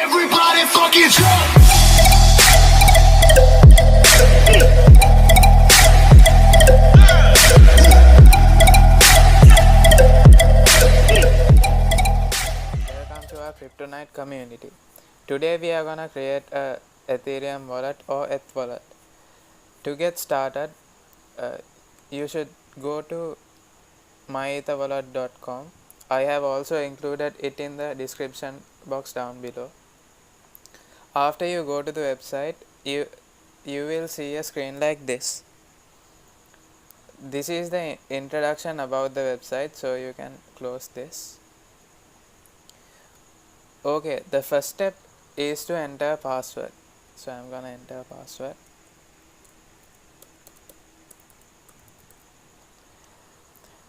Everybody fucking jump. Welcome to our Kryptonite community. Today we are gonna create a Ethereum wallet or ETH wallet. To get started, you should go to myetherwallet.com. I have also included it in the description box down below. After you go to the website, you will see a screen like this. This is the introduction about the website, so you can close this. Okay, the first step is to enter a password. So I'm gonna enter a password.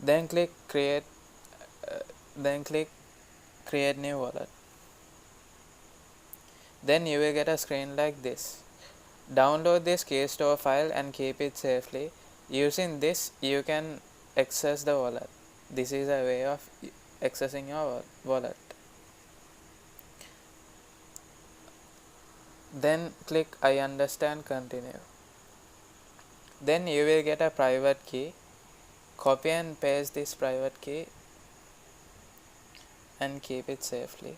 Then click create new wallet. Then you will get a screen like this. Download this keystore file and keep it safely. Using this you can access the wallet. This is a way of accessing your wallet. Then click I understand, continue. Then you will get a private key. Copy and paste this private key and keep it safely.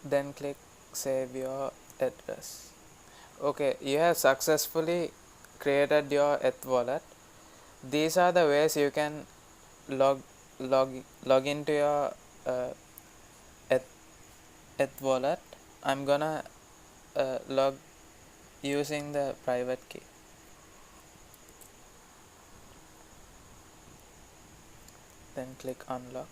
Then click save your address. Okay, you have successfully created your ETH wallet. These are the ways you can log into your ETH wallet. I'm gonna log using the private key. Then click unlock.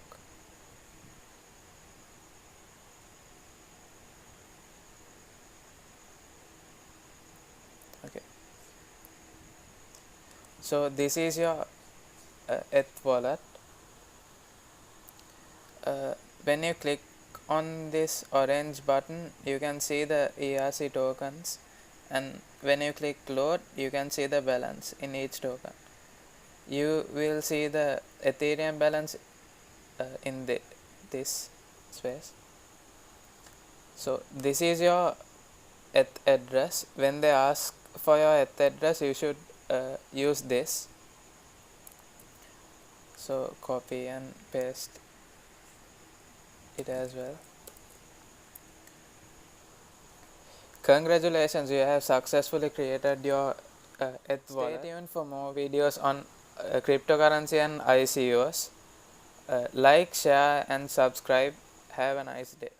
Okay, so this is your ETH wallet. When you click on this orange button, you can see the ERC tokens, and when you click load, you can see the balance in each token. You will see the Ethereum balance in this space. So this is your ETH address. When they ask for your ETH address, you should use this. So copy and paste it as well. Congratulations, you have successfully created your ETH wallet. Stay tuned for more videos on cryptocurrency and ICOs. Like, share and subscribe. Have a nice day.